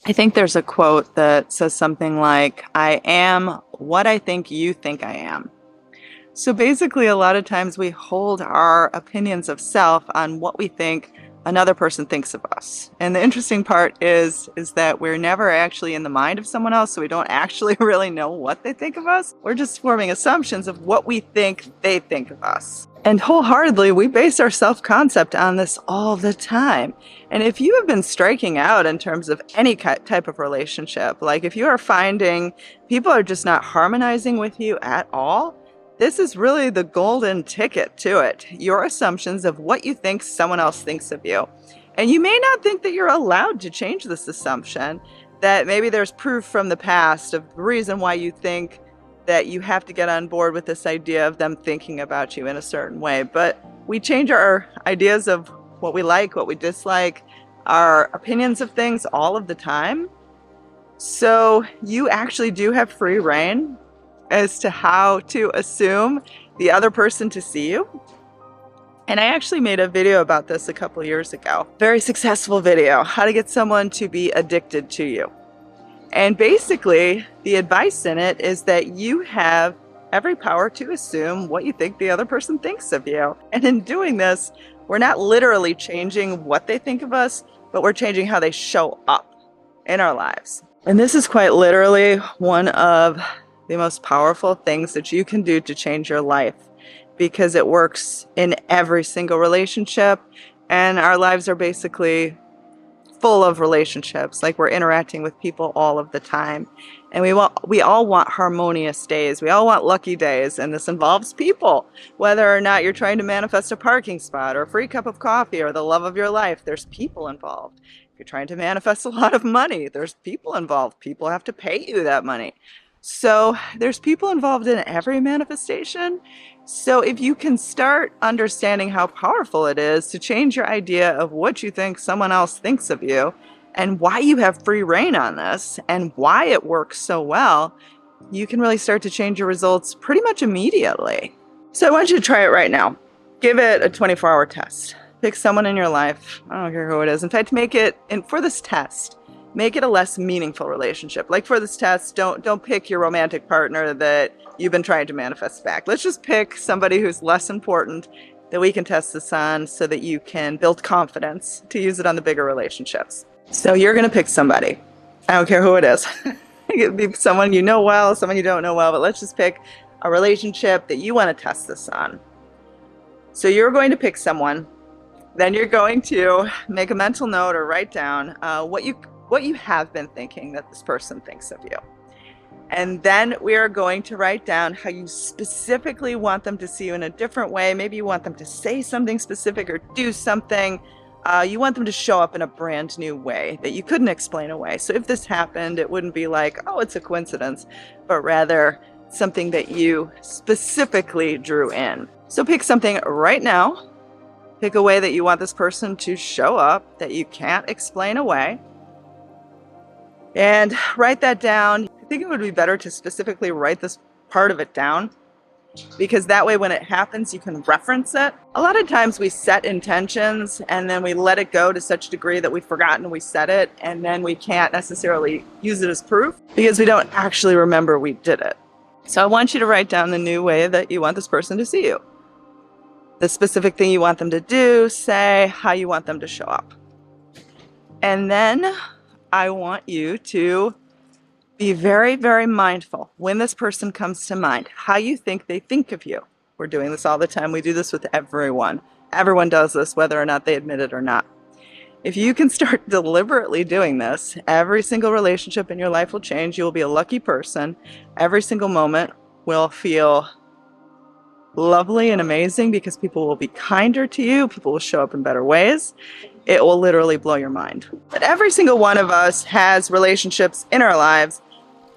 I think there's a quote that says something like, I am what I think I am. So basically, a lot of times we hold our opinions of self on what we think another person thinks of us. And the interesting part is that we're never actually in the mind of someone else, so we don't actually really know what they think of us. We're just forming assumptions of what we think they think of us. And wholeheartedly, we base our self-concept on this all the time. And if you have been striking out in terms of any type of relationship, like if you are finding people are just not harmonizing with you at all, this is really the golden ticket to it. Your assumptions of what you think someone else thinks of you. And you may not think that you're allowed to change this assumption, that maybe there's proof from the past of the reason why you think that you have to get on board with this idea of them thinking about you in a certain way. But we change our ideas of what we like, what we dislike, our opinions of things all of the time. So you actually do have free reign as to how to assume the other person to see you. And I actually made a video about this a couple years ago. Very successful video, how to get someone to be addicted to you. And basically, the advice in it is that you have every power to assume what you think the other person thinks of you. And in doing this, we're not literally changing what they think of us, but we're changing how they show up in our lives. And this is quite literally one of the most powerful things that you can do to change your life, because it works in every single relationship, and our lives are basically full of relationships. Like, we're interacting with people all of the time, and we all want harmonious days. We all want lucky days, and this involves people. Whether or not you're trying to manifest a parking spot or a free cup of coffee or the love of your life, there's people involved. If you're trying to manifest a lot of money, there's people involved. People have to pay you that money. So there's people involved in every manifestation. So if you can start understanding how powerful it is to change your idea of what you think someone else thinks of you, and why you have free reign on this, and why it works so well, you can really start to change your results pretty much immediately. So I want you to try it right now. Give it a 24-hour test. Pick someone in your life. I don't care who it is. In fact, make it, and for this test, make it a less meaningful relationship. Like, for this test, don't pick your romantic partner that you've been trying to manifest back. Let's just pick somebody who's less important that we can test this on, so that you can build confidence to use it on the bigger relationships. So you're going to pick somebody. I don't care who it is. It could be someone you know well, someone you don't know well, but let's just pick a relationship that you want to test this on. So you're going to pick someone. Then you're going to make a mental note or write down what you have been thinking that this person thinks of you. And then we are going to write down how you specifically want them to see you in a different way. Maybe you want them to say something specific or do something. You want them to show up in a brand new way that you couldn't explain away. So if this happened, it wouldn't be like, oh, it's a coincidence, but rather something that you specifically drew in. So pick something right now. Pick a way that you want this person to show up that you can't explain away. And write that down. I think it would be better to specifically write this part of it down, because that way when it happens, you can reference it. A lot of times we set intentions and then we let it go to such a degree that we've forgotten we said it, and then we can't necessarily use it as proof because we don't actually remember we did it. So I want you to write down the new way that you want this person to see you. The specific thing you want them to do, say, how you want them to show up. And then I want you to be very, very mindful when this person comes to mind, how you think they think of you. We're doing this all the time. We do this with everyone. Everyone does this, whether or not they admit it or not. If you can start deliberately doing this, every single relationship in your life will change. You will be a lucky person. Every single moment will feel lovely and amazing because people will be kinder to you. People will show up in better ways. It will literally blow your mind. But every single one of us has relationships in our lives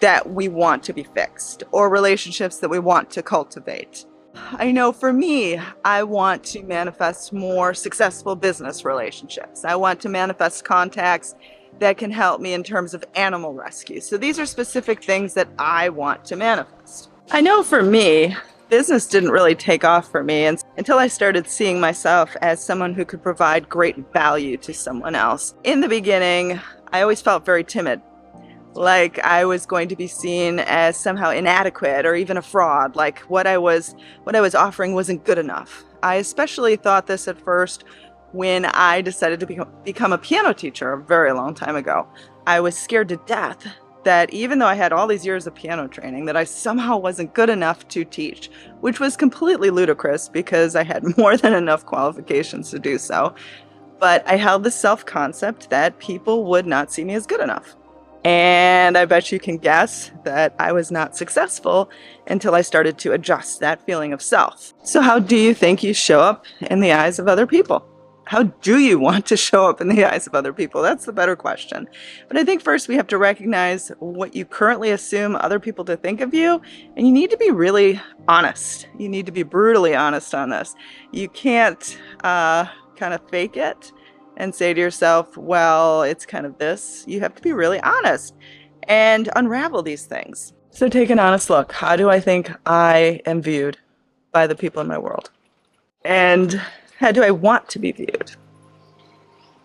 that we want to be fixed, or relationships that we want to cultivate. I know for me, I want to manifest more successful business relationships. I want to manifest contacts that can help me in terms of animal rescue. So these are specific things that I want to manifest. I know for me, business didn't really take off for me until I started seeing myself as someone who could provide great value to someone else. In the beginning, I always felt very timid, like I was going to be seen as somehow inadequate or even a fraud, like what I was offering wasn't good enough. I especially thought this at first when I decided to become a piano teacher a very long time ago. I was scared to death that even though I had all these years of piano training, that I somehow wasn't good enough to teach, which was completely ludicrous because I had more than enough qualifications to do so. But I held the self-concept that people would not see me as good enough. And I bet you can guess that I was not successful until I started to adjust that feeling of self. So how do you think you show up in the eyes of other people? How do you want to show up in the eyes of other people? That's the better question. But I think first we have to recognize what you currently assume other people to think of you, and you need to be really honest. You need to be brutally honest on this. You can't kind of fake it and say to yourself, well, it's kind of this. You have to be really honest and unravel these things. So take an honest look. How do I think I am viewed by the people in my world? And how do I want to be viewed?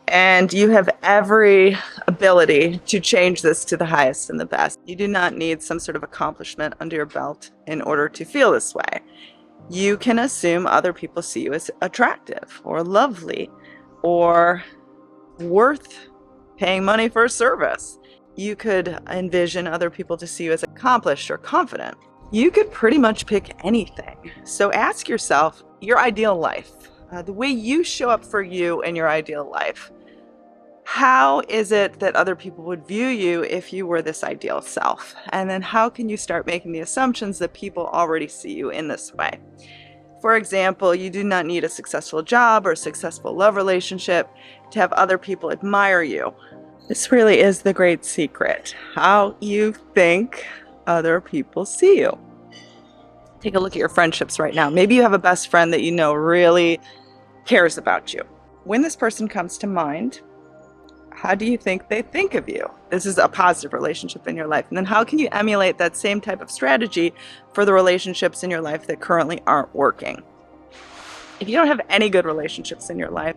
And you have every ability to change this to the highest and the best. You do not need some sort of accomplishment under your belt in order to feel this way. You can assume other people see you as attractive or lovely or worth paying money for a service. You could envision other people to see you as accomplished or confident. You could pretty much pick anything. So ask yourself your ideal life. The way you show up for you in your ideal life. How is it that other people would view you if you were this ideal self? And then how can you start making the assumptions that people already see you in this way? For example, you do not need a successful job or a successful love relationship to have other people admire you. This really is the great secret. How you think other people see you. Take a look at your friendships right now. Maybe you have a best friend that you know really cares about you. When this person comes to mind, how do you think they think of you? This is a positive relationship in your life. And then how can you emulate that same type of strategy for the relationships in your life that currently aren't working? If you don't have any good relationships in your life,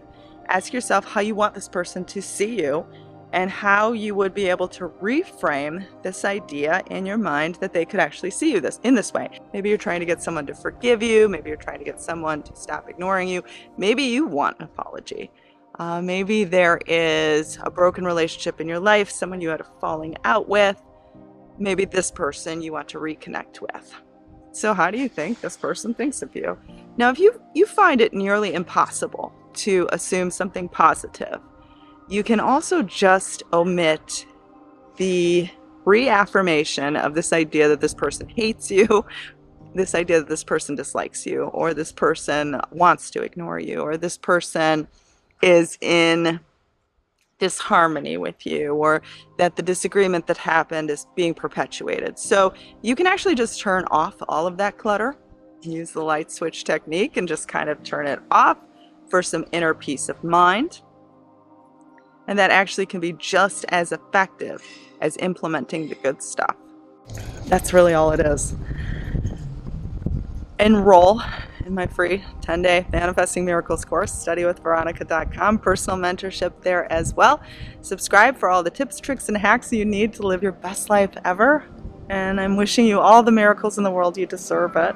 ask yourself how you want this person to see you and how you would be able to reframe this idea in your mind that they could actually see you in this way. Maybe you're trying to get someone to forgive you. Maybe you're trying to get someone to stop ignoring you. Maybe you want an apology. Maybe there is a broken relationship in your life, someone you had a falling out with. Maybe this person you want to reconnect with. So how do you think this person thinks of you? Now, if you find it nearly impossible to assume something positive, you can also just omit the reaffirmation of this idea that this person hates you, this idea that this person dislikes you, or this person wants to ignore you, or this person is in disharmony with you, or that the disagreement that happened is being perpetuated. So you can actually just turn off all of that clutter, use the light switch technique and just kind of turn it off for some inner peace of mind. And that actually can be just as effective as implementing the good stuff. That's really all it is. Enroll in my free 10-day Manifesting Miracles course, studywithveronica.com, personal mentorship there as well. Subscribe for all the tips, tricks, and hacks you need to live your best life ever. And I'm wishing you all the miracles in the world. You deserve it.